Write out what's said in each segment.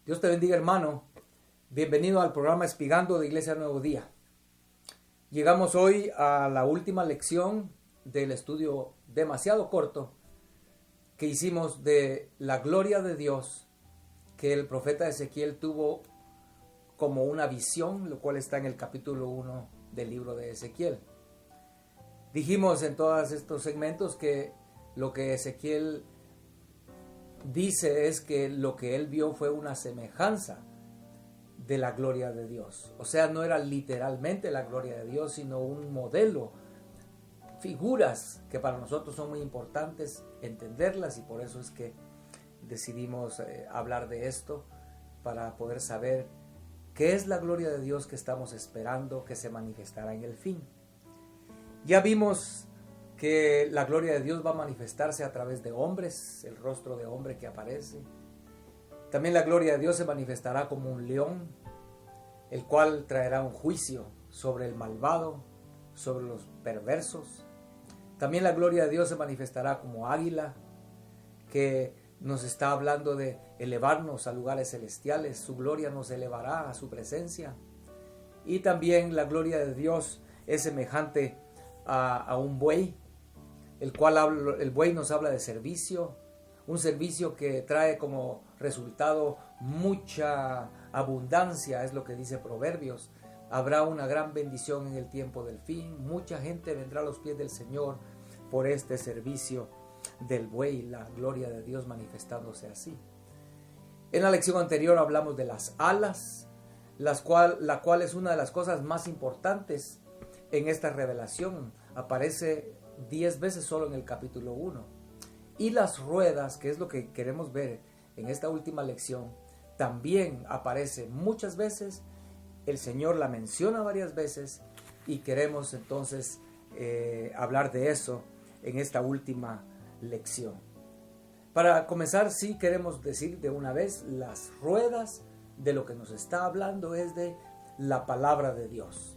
Dios te bendiga, hermano. Bienvenido al programa Espigando de Iglesia Nuevo Día. Llegamos hoy a la última lección del estudio demasiado corto que hicimos de la gloria de Dios que el profeta Ezequiel tuvo como una visión, lo cual está en el capítulo 1 del libro de Ezequiel. Dijimos en todos estos segmentos que lo que Ezequiel dice es que lo que él vio fue una semejanza de la gloria de Dios. O sea, no era literalmente la gloria de Dios, sino un modelo, figuras que para nosotros son muy importantes entenderlas, y por eso es que decidimos hablar de esto, para poder saber qué es la gloria de Dios que estamos esperando que se manifestará en el fin. Ya vimos que la gloria de Dios va a manifestarse a través de hombres, el rostro de hombre que aparece. También la gloria de Dios se manifestará como un león, el cual traerá un juicio sobre el malvado, sobre los perversos. También la gloria de Dios se manifestará como águila, que nos está hablando de elevarnos a lugares celestiales. Su gloria nos elevará a su presencia. Y también la gloria de Dios es semejante a un buey, el buey nos habla de servicio, un servicio que trae como resultado mucha abundancia, es lo que dice Proverbios. Habrá una gran bendición en el tiempo del fin, mucha gente vendrá a los pies del Señor por este servicio del buey, la gloria de Dios manifestándose así. En la lección anterior hablamos de las alas, la cual es una de las cosas más importantes en esta revelación. Aparece 10 veces solo en el capítulo 1. Y las ruedas, que es lo que queremos ver en esta última lección, también aparece muchas veces. El Señor la menciona varias veces y queremos entonces hablar de eso en esta última lección. Para comenzar, sí queremos decir de una vez, las ruedas de lo que nos está hablando es de la palabra de Dios.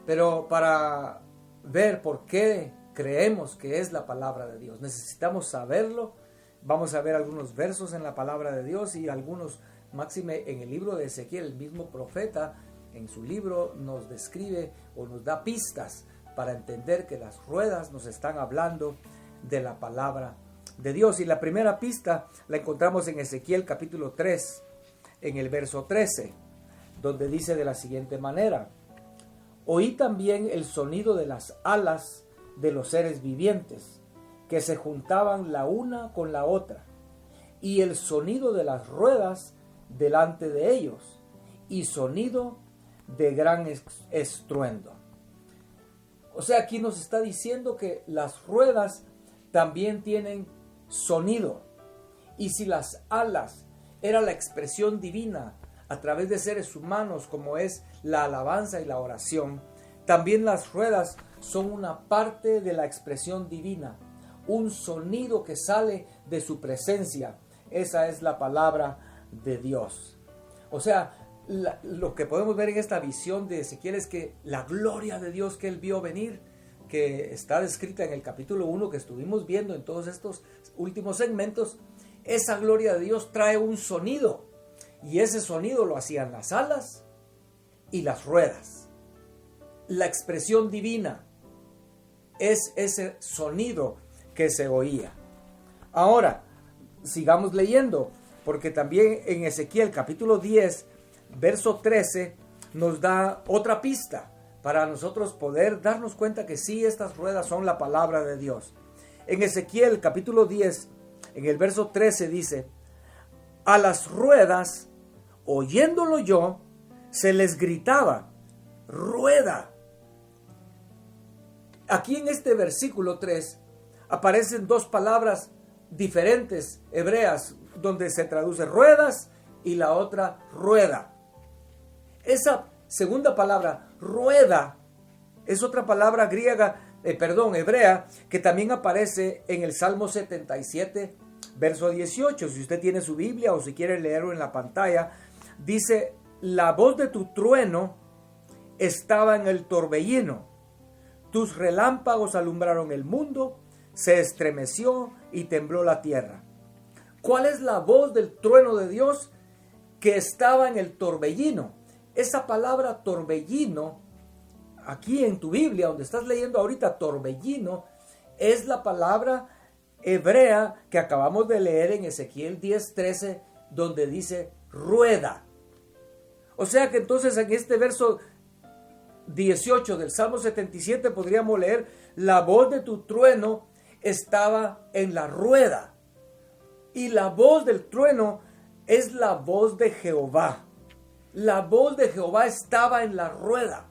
Pero para ver por qué creemos que es la palabra de Dios, necesitamos saberlo. Vamos a ver algunos versos en la palabra de Dios y algunos, máxime en el libro de Ezequiel. El mismo profeta en su libro nos describe o nos da pistas para entender que las ruedas nos están hablando de la palabra de Dios. Y la primera pista la encontramos en Ezequiel capítulo 3, en el verso 13, donde dice de la siguiente manera: oí también el sonido de las alas de los seres vivientes, que se juntaban la una con la otra, y el sonido de las ruedas delante de ellos, y sonido de gran estruendo. O sea, aquí nos está diciendo que las ruedas también tienen sonido, y si las alas era la expresión divina a través de seres humanos, como es la alabanza y la oración, también las ruedas son una parte de la expresión divina, un sonido que sale de su presencia. Esa es la palabra de Dios. O sea, lo que podemos ver en esta visión de Ezequiel es que la gloria de Dios que él vio venir, que está descrita en el capítulo 1 que estuvimos viendo en todos estos últimos segmentos, esa gloria de Dios trae un sonido, y ese sonido lo hacían las alas y las ruedas. La expresión divina es ese sonido que se oía. Ahora, sigamos leyendo, porque también en Ezequiel capítulo 10, verso 13, nos da otra pista para nosotros poder darnos cuenta que sí, estas ruedas son la palabra de Dios. En Ezequiel capítulo 10, en el verso 13 dice: a las ruedas, oyéndolo yo, se les gritaba: rueda. Aquí en este versículo 3 aparecen dos palabras diferentes hebreas, donde se traduce ruedas y la otra rueda. Esa segunda palabra, rueda, es otra palabra hebrea, que también aparece en el Salmo 77, verso 18. Si usted tiene su Biblia o si quiere leerlo en la pantalla, dice: la voz de tu trueno estaba en el torbellino, tus relámpagos alumbraron el mundo, se estremeció y tembló la tierra. ¿Cuál es la voz del trueno de Dios? que estaba en el torbellino. Esa palabra torbellino, aquí en tu Biblia, donde estás leyendo ahorita torbellino, es la palabra hebrea que acabamos de leer en Ezequiel 10:13, donde dice rueda. O sea que entonces en este verso 18 del Salmo 77 podríamos leer: la voz de tu trueno estaba en la rueda. Y la voz del trueno es la voz de Jehová. La voz de Jehová estaba en la rueda.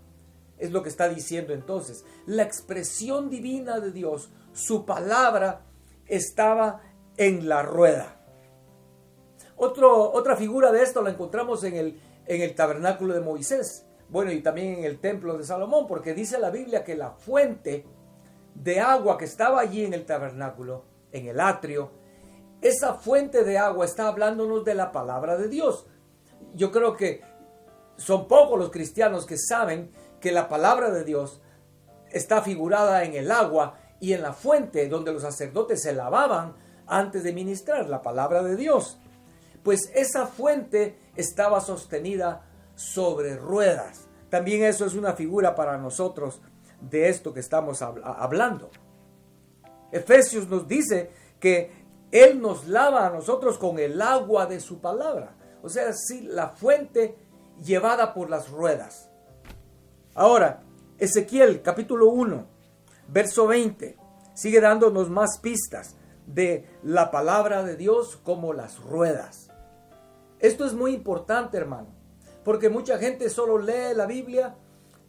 Es lo que está diciendo entonces. La expresión divina de Dios, su palabra, estaba en la rueda. Otra figura de esto la encontramos en el tabernáculo de Moisés. Bueno, y también en el templo de Salomón, porque dice la Biblia que la fuente de agua que estaba allí en el tabernáculo, en el atrio, esa fuente de agua está hablándonos de la palabra de Dios. Yo creo que son pocos los cristianos que saben que la palabra de Dios está figurada en el agua y en la fuente donde los sacerdotes se lavaban antes de ministrar la palabra de Dios. Pues esa fuente estaba sostenida sobre ruedas. También eso es una figura para nosotros de esto que estamos hablando. Efesios nos dice que Él nos lava a nosotros con el agua de su palabra. O sea, sí, la fuente llevada por las ruedas. Ahora, Ezequiel capítulo 1, verso 20, sigue dándonos más pistas de la palabra de Dios como las ruedas. Esto es muy importante, hermano, porque mucha gente solo lee la Biblia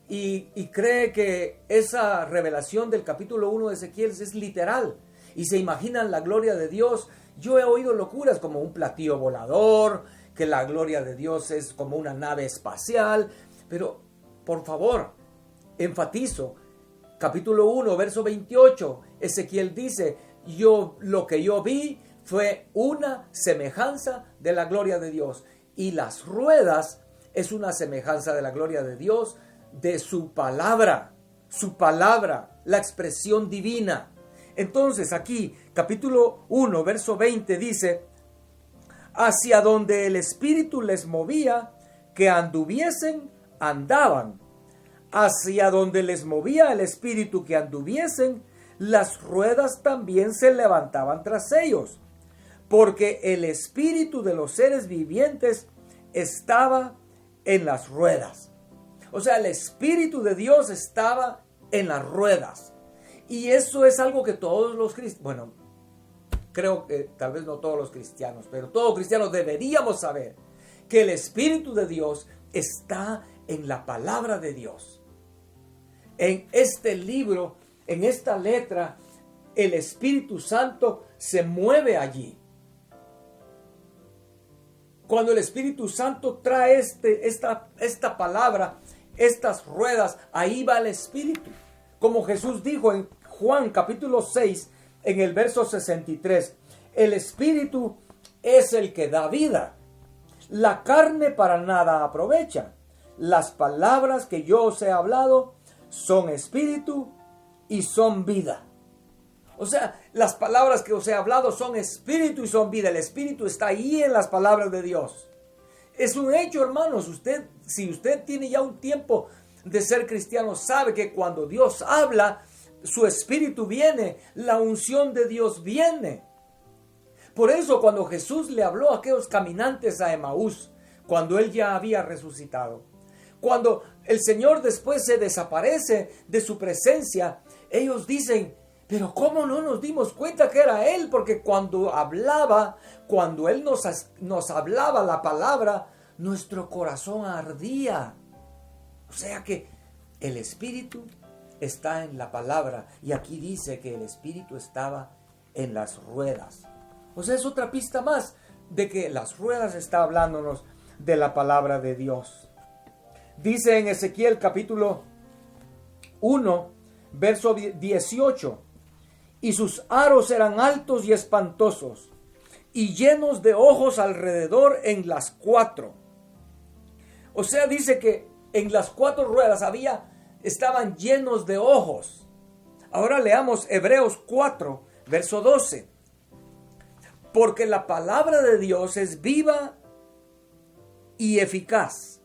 y cree que esa revelación del capítulo 1 de Ezequiel es literal y se imaginan la gloria de Dios. Yo he oído locuras como un platillo volador, que la gloria de Dios es como una nave espacial, pero por favor, enfatizo, capítulo 1, verso 28, Ezequiel dice: lo que yo vi fue una semejanza de la gloria de Dios, y las ruedas es una semejanza de la gloria de Dios, de su palabra, la expresión divina. Entonces aquí, capítulo 1, verso 20 dice: hacia donde el Espíritu les movía, que anduviesen, andaban. Hacia donde les movía el Espíritu que anduviesen, las ruedas también se levantaban tras ellos, porque el Espíritu de los seres vivientes estaba en las ruedas. O sea, el Espíritu de Dios estaba en las ruedas. Y eso es algo que todos los cristianos, bueno, creo que tal vez no todos los cristianos, pero todos cristianos deberíamos saber que el Espíritu de Dios está en la palabra de Dios. En este libro, en esta letra, el Espíritu Santo se mueve allí. Cuando el Espíritu Santo trae esta palabra, estas ruedas, ahí va el Espíritu. Como Jesús dijo en Juan capítulo 6, en el verso 63, el Espíritu es el que da vida. La carne para nada aprovecha. Las palabras que yo os he hablado son espíritu y son vida. O sea, las palabras que os he hablado son espíritu y son vida. El Espíritu está ahí en las palabras de Dios. Es un hecho, hermanos. Si usted tiene ya un tiempo de ser cristiano, sabe que cuando Dios habla, su Espíritu viene, la unción de Dios viene. Por eso cuando Jesús le habló a aquellos caminantes a Emaús, cuando Él ya había resucitado, cuando el Señor después se desaparece de su presencia, ellos dicen: pero ¿cómo no nos dimos cuenta que era Él? Porque cuando Él nos hablaba la palabra, nuestro corazón ardía. O sea que el Espíritu está en la palabra, y aquí dice que el Espíritu estaba en las ruedas. O sea, es otra pista más de que las ruedas está hablándonos de la palabra de Dios. Dice en Ezequiel capítulo 1, verso 18: y sus aros eran altos y espantosos, y llenos de ojos alrededor en las cuatro. O sea, dice que en las cuatro ruedas estaban llenos de ojos. Ahora leamos Hebreos 4, verso 12. Porque la palabra de Dios es viva y eficaz,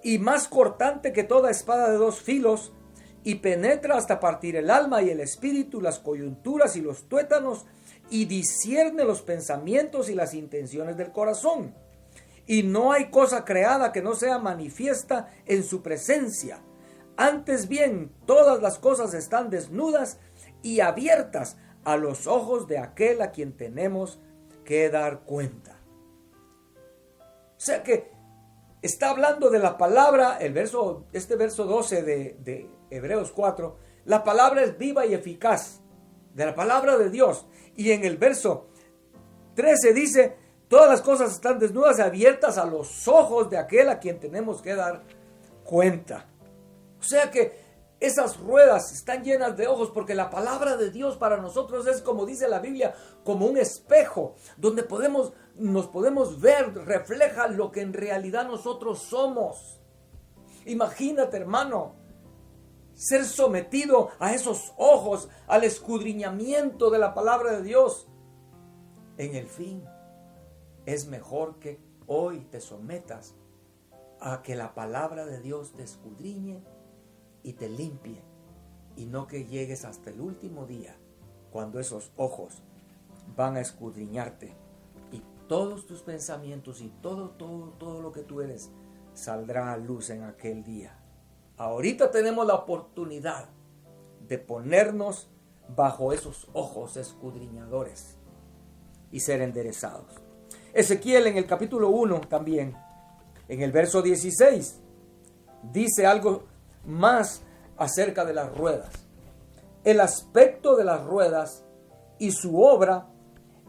y más cortante que toda espada de dos filos, y penetra hasta partir el alma y el espíritu, las coyunturas y los tuétanos, y discierne los pensamientos y las intenciones del corazón. Y no hay cosa creada que no sea manifiesta en su presencia. Antes bien, todas las cosas están desnudas y abiertas a los ojos de aquel a quien tenemos que dar cuenta. O sea que está hablando de la palabra, este verso 12 de Hebreos 4, la palabra es viva y eficaz, de la palabra de Dios. Y en el verso 13 dice, todas las cosas están desnudas y abiertas a los ojos de aquel a quien tenemos que dar cuenta. O sea que esas ruedas están llenas de ojos porque la palabra de Dios para nosotros es, como dice la Biblia, como un espejo donde nos podemos ver, refleja lo que en realidad nosotros somos. Imagínate, hermano, ser sometido a esos ojos, al escudriñamiento de la palabra de Dios. En el fin, es mejor que hoy te sometas a que la palabra de Dios te escudriñe y te limpie, y no que llegues hasta el último día cuando esos ojos van a escudriñarte y todos tus pensamientos y todo lo que tú eres saldrá a luz en aquel día. Ahorita tenemos la oportunidad de ponernos bajo esos ojos escudriñadores y ser enderezados. Ezequiel en el capítulo 1 también, en el verso 16, dice algo más acerca de las ruedas. El aspecto de las ruedas y su obra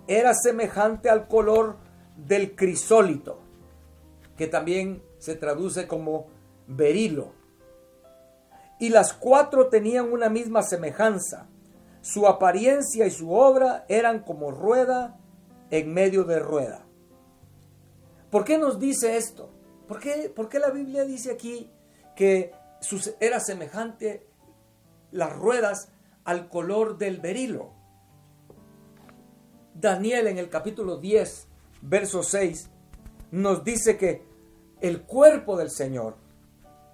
era semejante al color del crisólito, que también se traduce como berilo. Y las cuatro tenían una misma semejanza. Su apariencia y su obra eran como rueda en medio de rueda. ¿Por qué nos dice esto? ¿Por qué la Biblia dice aquí que era semejante las ruedas al color del berilo? Daniel en el capítulo 10, verso 6, nos dice que el cuerpo del Señor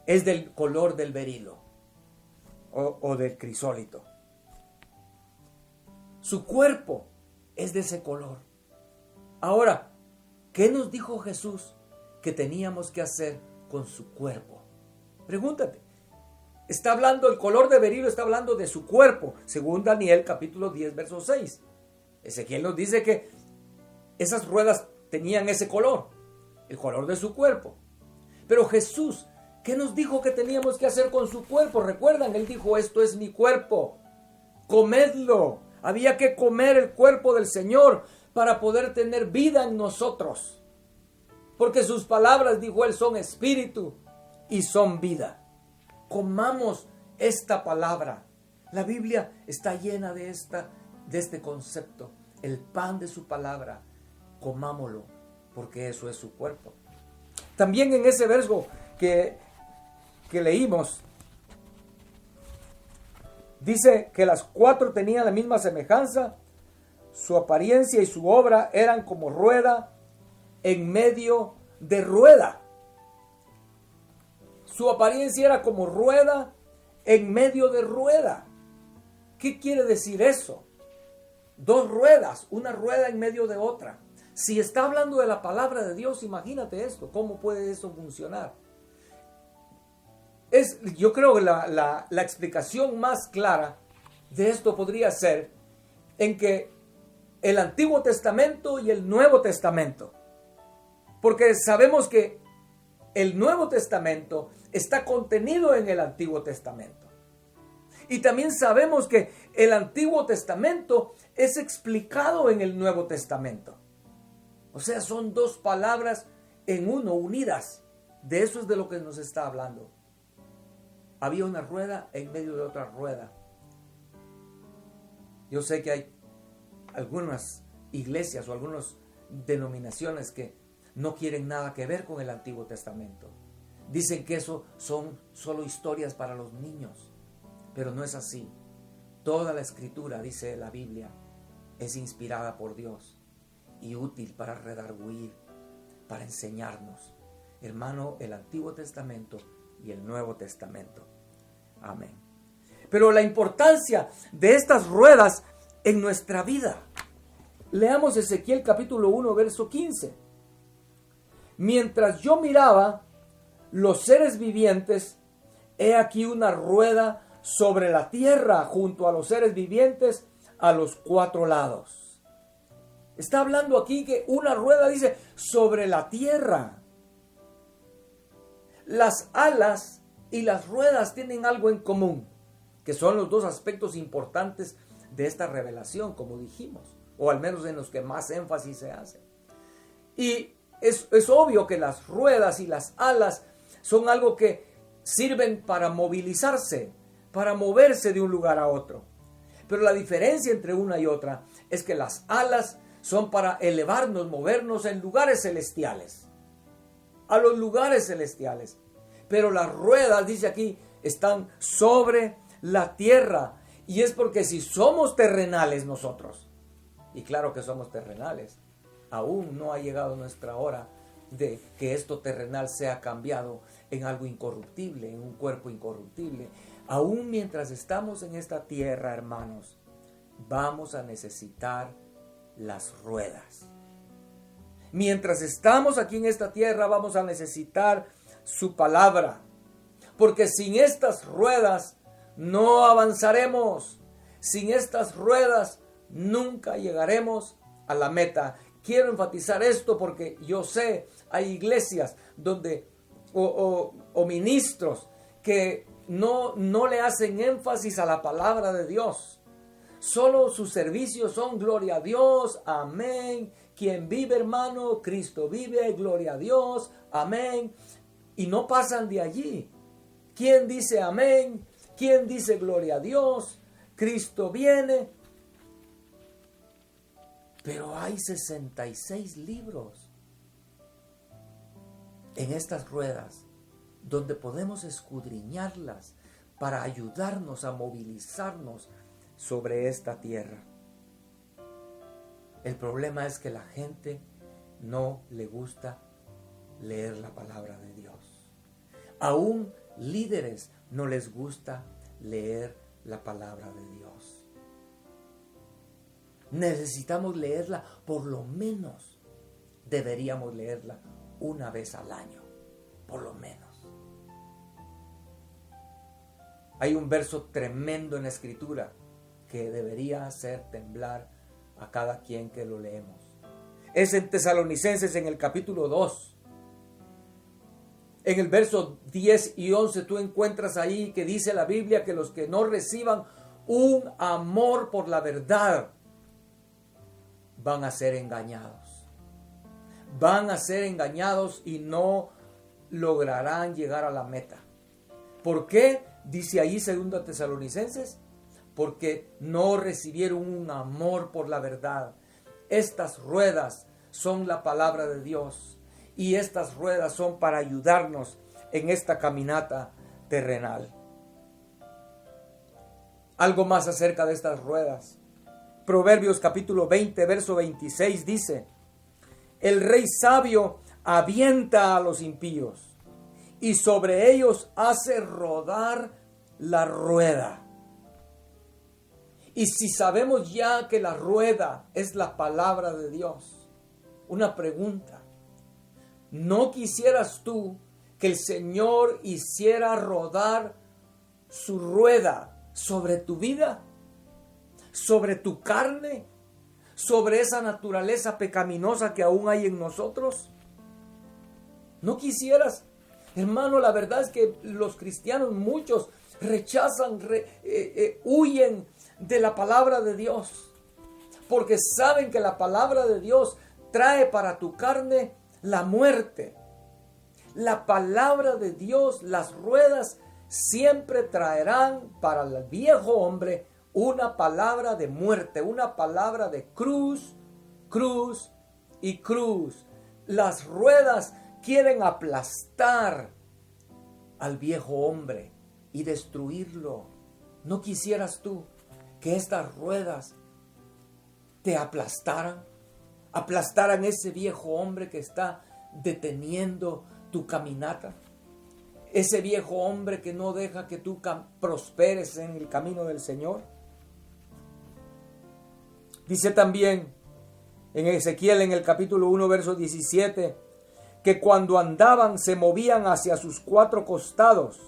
es del color del berilo o del crisólito. Su cuerpo es de ese color. Ahora, ¿qué nos dijo Jesús que teníamos que hacer con su cuerpo? Pregúntate. Está hablando, el color de berilo está hablando de su cuerpo, según Daniel capítulo 10, verso 6. Ezequiel nos dice que esas ruedas tenían ese color, el color de su cuerpo. Pero Jesús, ¿qué nos dijo que teníamos que hacer con su cuerpo? Recuerdan, Él dijo, esto es mi cuerpo, comedlo. Había que comer el cuerpo del Señor para poder tener vida en nosotros. Porque sus palabras, dijo Él, son espíritu y son vida. Comamos esta palabra. La Biblia está llena de este concepto. El pan de su palabra, comámoslo, porque eso es su cuerpo. También en ese verso que leímos, dice que las cuatro tenían la misma semejanza. Su apariencia y su obra eran como rueda en medio de rueda. Su apariencia era como rueda en medio de rueda. ¿Qué quiere decir eso? Dos ruedas, una rueda en medio de otra. Si está hablando de la palabra de Dios, imagínate esto, ¿cómo puede eso funcionar? Yo creo que la explicación más clara de esto podría ser en que el Antiguo Testamento y el Nuevo Testamento, porque sabemos que el Nuevo Testamento está contenido en el Antiguo Testamento. Y también sabemos que el Antiguo Testamento es explicado en el Nuevo Testamento. O sea, son dos palabras en uno, unidas. De eso es de lo que nos está hablando. Había una rueda en medio de otra rueda. Yo sé que hay algunas iglesias o algunas denominaciones que no quieren nada que ver con el Antiguo Testamento. Dicen que eso son solo historias para los niños, pero no es así. Toda la escritura, dice la Biblia, es inspirada por Dios y útil para redarguir, para enseñarnos. hermano, el Antiguo Testamento y el Nuevo Testamento. Amén. Pero la importancia de estas ruedas en nuestra vida. Leamos Ezequiel capítulo 1, verso 15. Mientras yo miraba los seres vivientes, he aquí una rueda sobre la tierra junto a los seres vivientes a los 4 lados. Está hablando aquí que una rueda, dice, sobre la tierra. Las alas y las ruedas tienen algo en común, que son los dos aspectos importantes de esta revelación, como dijimos, o al menos en los que más énfasis se hace. Y es obvio que las ruedas y las alas son algo que sirven para movilizarse, para moverse de un lugar a otro. Pero la diferencia entre una y otra es que las alas son para elevarnos, movernos en lugares celestiales, a los lugares celestiales. Pero las ruedas, dice aquí, están sobre la tierra. Y es porque si somos terrenales nosotros, y claro que somos terrenales, aún no ha llegado nuestra hora de que esto terrenal sea cambiado en algo incorruptible, en un cuerpo incorruptible. Aún mientras estamos en esta tierra, hermanos, vamos a necesitar las ruedas. Mientras estamos aquí en esta tierra, vamos a necesitar su palabra, porque sin estas ruedas no avanzaremos. Sin estas ruedas nunca llegaremos a la meta. Quiero enfatizar esto porque yo sé, hay iglesias donde o ministros que no le hacen énfasis a la palabra de Dios. Solo sus servicios son gloria a Dios, amén. Quien vive, hermano, Cristo vive, gloria a Dios, amén. Y no pasan de allí. ¿Quién dice amén? ¿Quién dice gloria a Dios? Cristo viene. Pero hay 66 libros en estas ruedas donde podemos escudriñarlas para ayudarnos a movilizarnos sobre esta tierra. El problema es que la gente no le gusta leer la palabra de Dios. Aún líderes no les gusta leer la palabra de Dios. Necesitamos leerla, por lo menos deberíamos leerla una vez al año, por lo menos. Hay un verso tremendo en la Escritura que debería hacer temblar a cada quien que lo leemos. Es en Tesalonicenses, en el capítulo 2. En el verso 10 y 11 tú encuentras ahí que dice la Biblia que los que no reciban un amor por la verdad van a ser engañados. Van a ser engañados y no lograrán llegar a la meta. ¿Por qué? Dice ahí 2 Tesalonicenses. Porque no recibieron un amor por la verdad. Estas ruedas son la palabra de Dios. Y estas ruedas son para ayudarnos en esta caminata terrenal. Algo más acerca de estas ruedas. Proverbios capítulo 20, verso 26 dice: el rey sabio avienta a los impíos y sobre ellos hace rodar la rueda. Y si sabemos ya que la rueda es la palabra de Dios, una pregunta: ¿no quisieras tú que el Señor hiciera rodar su rueda sobre tu vida, sobre tu carne, sobre esa naturaleza pecaminosa que aún hay en nosotros? ¿No quisieras? Hermano, la verdad es que los cristianos, muchos rechazan, huyen de la palabra de Dios, porque saben que la palabra de Dios trae para tu carne la muerte. La palabra de Dios, las ruedas, siempre traerán para el viejo hombre una palabra de muerte, una palabra de cruz, cruz y cruz. Las ruedas quieren aplastar al viejo hombre y destruirlo. ¿No quisieras tú que estas ruedas te aplastaran ese viejo hombre que está deteniendo tu caminata. Ese viejo hombre que no deja que tú prosperes en el camino del Señor. Dice también en Ezequiel, en el capítulo 1, verso 17, que cuando andaban se movían hacia sus 4 costados,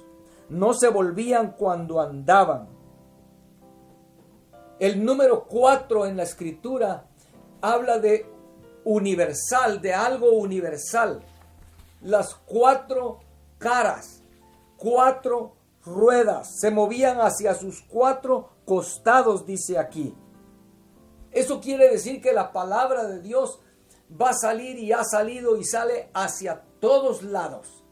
no se volvían cuando andaban. El número 4 en la Escritura habla de universal, de algo universal. Las 4 caras, 4 ruedas, se movían hacia sus 4 costados, dice aquí. Eso quiere decir que la palabra de Dios va a salir y ha salido y sale hacia todos lados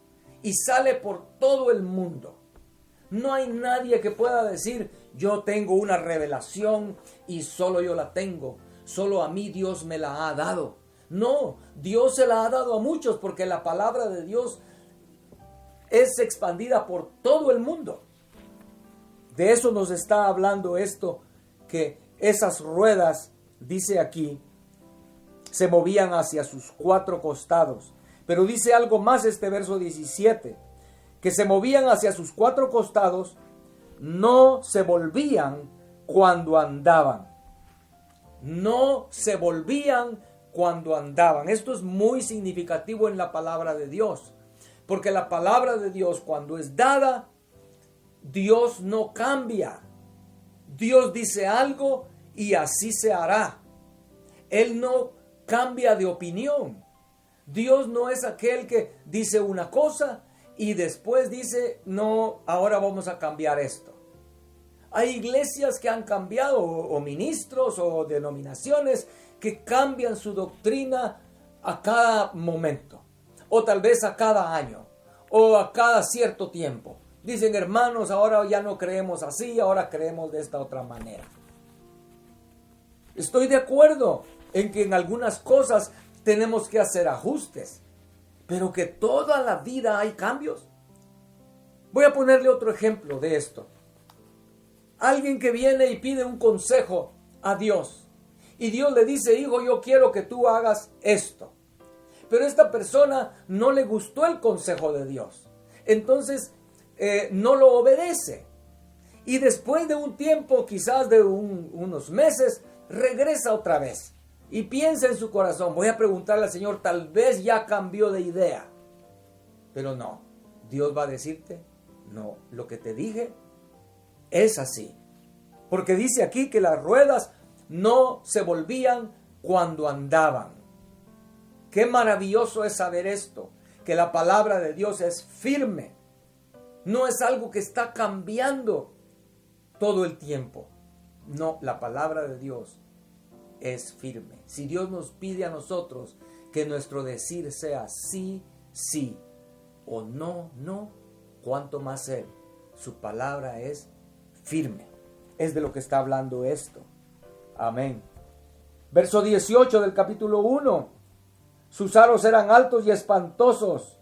y sale por todo el mundo. No hay nadie que pueda decir, yo tengo una revelación y solo yo la tengo, solo a mí Dios me la ha dado. No, Dios se la ha dado a muchos porque la palabra de Dios es expandida por todo el mundo. De eso nos está hablando esto, que esas ruedas, dice aquí, se movían hacia sus 4 costados. Pero dice algo más este verso 17, que se movían hacia sus 4 costados, no se volvían cuando andaban. No se volvían cuando andaban. Esto es muy significativo en la palabra de Dios, porque la palabra de Dios, cuando es dada, Dios no cambia. Dios dice algo y así se hará. Él no cambia de opinión. Dios no es aquel que dice una cosa y después dice, no, ahora vamos a cambiar esto. Hay iglesias que han cambiado, o ministros o denominaciones que cambian su doctrina a cada momento, o tal vez a cada año, o a cada cierto tiempo. Dicen, hermanos, ahora ya no creemos así, ahora creemos de esta otra manera. Estoy de acuerdo en que en algunas cosas tenemos que hacer ajustes, pero que toda la vida hay cambios. Voy a ponerle otro ejemplo de esto. Alguien que viene y pide un consejo a Dios, y Dios le dice, hijo, yo quiero que tú hagas esto. Pero a esta persona no le gustó el consejo de Dios. Entonces no lo obedece. Y después de un tiempo, quizás de unos meses, regresa otra vez. Y piensa en su corazón, voy a preguntarle al Señor, tal vez ya cambió de idea. Pero no, Dios va a decirte, no, lo que te dije es así. Porque dice aquí que las ruedas no se volvían cuando andaban. Qué maravilloso es saber esto, que la palabra de Dios es firme. No es algo que está cambiando todo el tiempo. No, la palabra de Dios es firme. Si Dios nos pide a nosotros que nuestro decir sea sí, sí, o no, no, cuanto más Él, su palabra es firme. Es de lo que está hablando esto. Amén. Verso 18 del capítulo 1. Sus aros eran altos y espantosos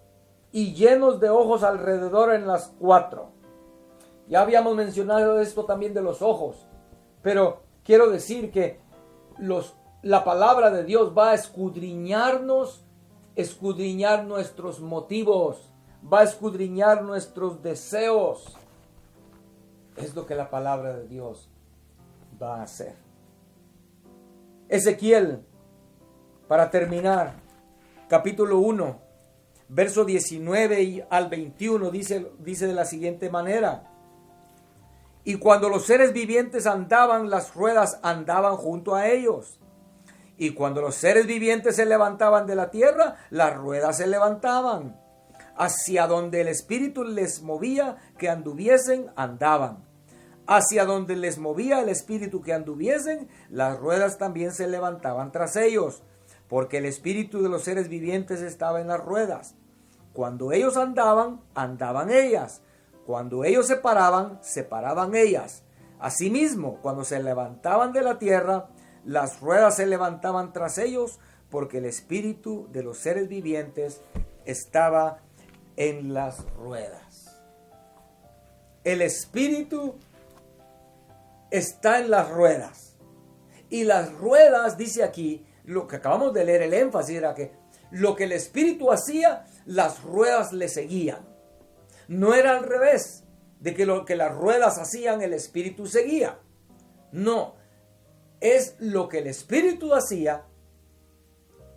y llenos de ojos alrededor en las 4. Ya habíamos mencionado esto también de los ojos, pero quiero decir que la palabra de Dios va a escudriñar nuestros motivos, va a escudriñar nuestros deseos. Es lo que la palabra de Dios va a hacer. Ezequiel, para terminar, capítulo 1, verso 19 al 21, dice de la siguiente manera. Y cuando los seres vivientes andaban, las ruedas andaban junto a ellos. Y cuando los seres vivientes se levantaban de la tierra, las ruedas se levantaban. Hacia donde el Espíritu les movía que anduviesen, andaban. Hacia donde les movía el Espíritu que anduviesen, las ruedas también se levantaban tras ellos. Porque el Espíritu de los seres vivientes estaba en las ruedas. Cuando ellos andaban, andaban ellas. Cuando ellos se paraban ellas. Asimismo, cuando se levantaban de la tierra, las ruedas se levantaban tras ellos, porque el espíritu de los seres vivientes estaba en las ruedas. El espíritu está en las ruedas. Y las ruedas, dice aquí, lo que acabamos de leer, el énfasis era que lo que el Espíritu hacía, las ruedas le seguían. No era al revés, de que lo que las ruedas hacían, el Espíritu seguía. No, es lo que el Espíritu hacía,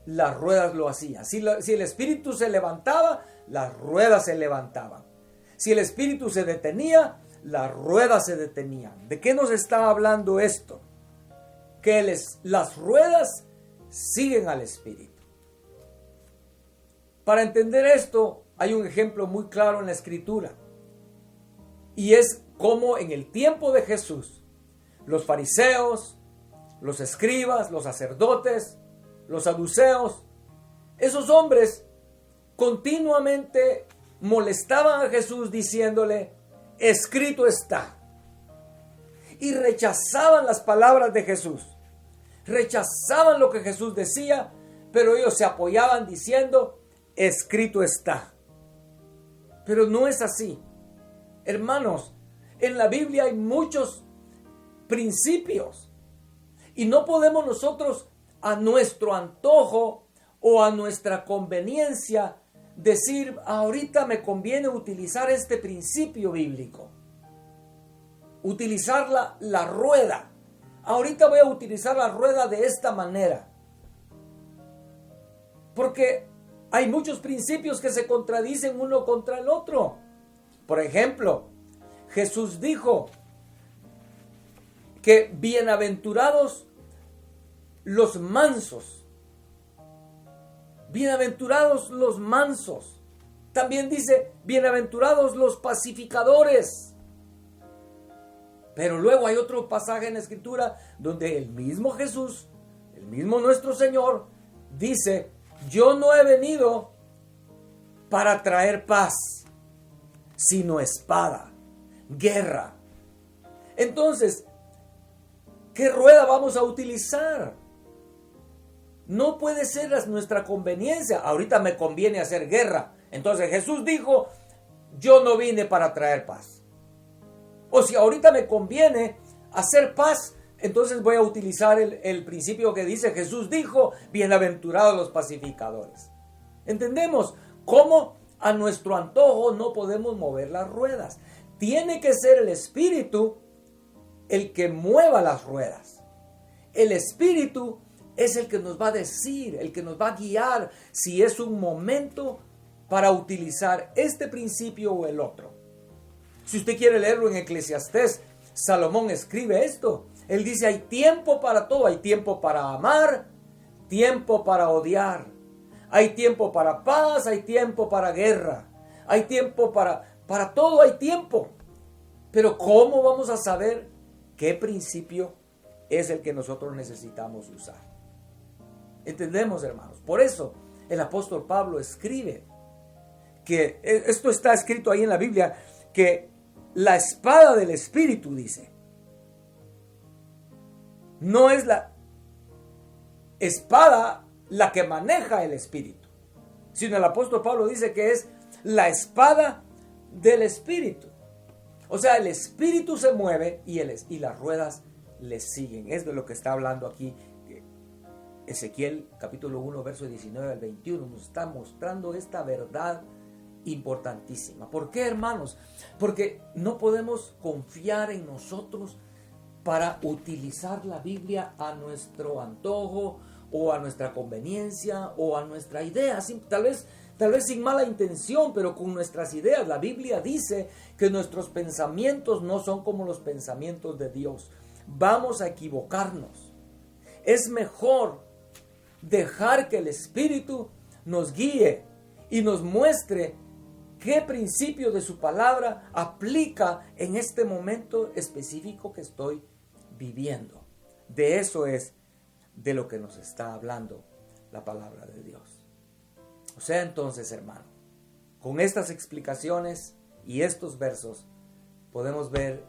las ruedas lo hacían. Si el Espíritu se levantaba, las ruedas se levantaban. Si el Espíritu se detenía, las ruedas se detenían. ¿De qué nos está hablando esto? Que las ruedas siguen al Espíritu. Para entender esto, hay un ejemplo muy claro en la Escritura. Y es como en el tiempo de Jesús, los fariseos, los escribas, los sacerdotes, los saduceos, esos hombres continuamente molestaban a Jesús diciéndole, escrito está. Y rechazaban las palabras de Jesús. Rechazaban lo que Jesús decía, pero ellos se apoyaban diciendo, escrito está. Pero no es así. Hermanos, en la Biblia hay muchos principios y no podemos nosotros a nuestro antojo o a nuestra conveniencia decir, ahorita me conviene utilizar este principio bíblico, utilizar la rueda. Ahorita voy a utilizar la rueda de esta manera, porque hay muchos principios que se contradicen uno contra el otro. Por ejemplo, Jesús dijo que bienaventurados los mansos. Bienaventurados los mansos. También dice, bienaventurados los pacificadores. Pero luego hay otro pasaje en la Escritura donde el mismo Jesús, el mismo nuestro Señor, dice, yo no he venido para traer paz, sino espada, guerra. Entonces, ¿qué rueda vamos a utilizar? No puede ser nuestra conveniencia. Ahorita me conviene hacer guerra. Entonces Jesús dijo, yo no vine para traer paz. O si ahorita me conviene hacer paz, entonces voy a utilizar el principio que dice, Jesús dijo, bienaventurados los pacificadores. ¿Entendemos cómo a nuestro antojo no podemos mover las ruedas? Tiene que ser el Espíritu el que mueva las ruedas. El Espíritu es el que nos va a decir, el que nos va a guiar si es un momento para utilizar este principio o el otro. Si usted quiere leerlo en Eclesiastés, Salomón escribe esto. Él dice, hay tiempo para todo, hay tiempo para amar, tiempo para odiar, hay tiempo para paz, hay tiempo para guerra, hay tiempo para todo, hay tiempo. Pero ¿cómo vamos a saber qué principio es el que nosotros necesitamos usar? ¿Entendemos, hermanos? Por eso el apóstol Pablo escribe que esto está escrito ahí en la Biblia, que la espada del Espíritu, dice, no es la espada la que maneja el Espíritu, sino el apóstol Pablo dice que es la espada del Espíritu. O sea, el Espíritu se mueve y las ruedas le siguen. Es de lo que está hablando aquí Ezequiel capítulo 1, verso 19 al 21. Nos está mostrando esta verdad importantísima. ¿Por qué, hermanos? Porque no podemos confiar en nosotros para utilizar la Biblia a nuestro antojo o a nuestra conveniencia o a nuestra idea. Tal vez sin mala intención, pero con nuestras ideas. La Biblia dice que nuestros pensamientos no son como los pensamientos de Dios. Vamos a equivocarnos. Es mejor dejar que el Espíritu nos guíe y nos muestre qué principio de su palabra aplica en este momento específico que estoy viviendo. De eso es de lo que nos está hablando la palabra de Dios. O sea, entonces, hermano, con estas explicaciones y estos versos podemos ver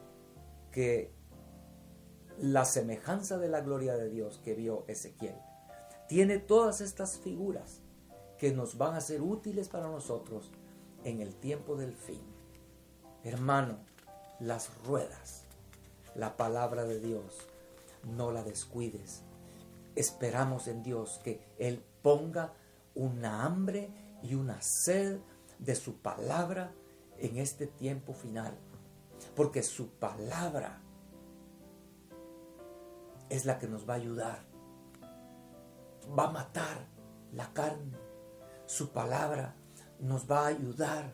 que la semejanza de la gloria de Dios que vio Ezequiel tiene todas estas figuras que nos van a ser útiles para nosotros en el tiempo del fin. Hermano, las ruedas, la palabra de Dios, no la descuides. Esperamos en Dios que Él ponga una hambre y una sed de su palabra en este tiempo final. Porque su palabra es la que nos va a ayudar. Va a matar la carne. Su palabra nos va a ayudar.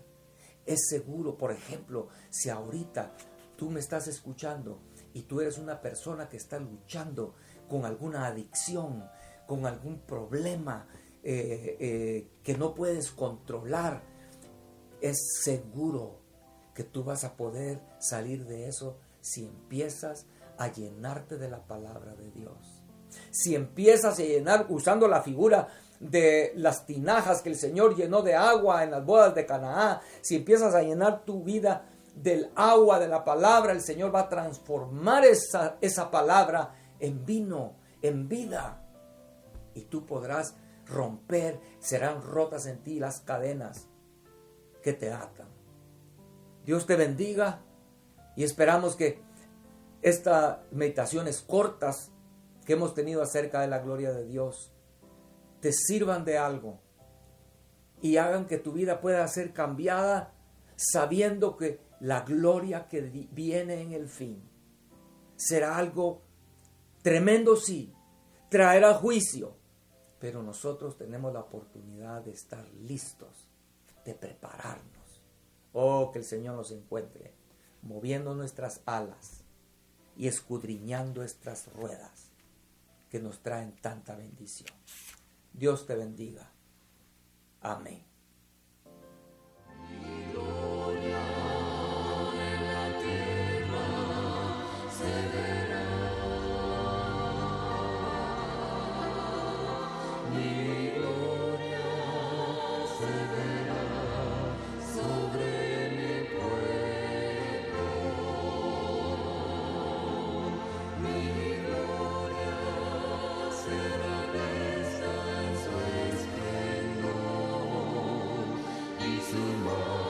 Es seguro, por ejemplo, si ahorita tú me estás escuchando y tú eres una persona que está luchando con alguna adicción, con algún problema que no puedes controlar, es seguro que tú vas a poder salir de eso si empiezas a llenarte de la palabra de Dios. Si empiezas a llenar usando la figura de las tinajas que el Señor llenó de agua en las bodas de Canaán, si empiezas a llenar tu vida del agua de la palabra, el Señor va a transformar esa palabra en vino, en vida. Y tú podrás romper, serán rotas en ti las cadenas que te atan. Dios te bendiga y esperamos que estas meditaciones cortas que hemos tenido acerca de la gloria de Dios te sirvan de algo y hagan que tu vida pueda ser cambiada sabiendo que la gloria que viene en el fin será algo tremendo, sí, traerá juicio, pero nosotros tenemos la oportunidad de estar listos, de prepararnos. Oh, que el Señor nos encuentre moviendo nuestras alas y escudriñando estas ruedas que nos traen tanta bendición. Dios te bendiga. Amén. Tomorrow.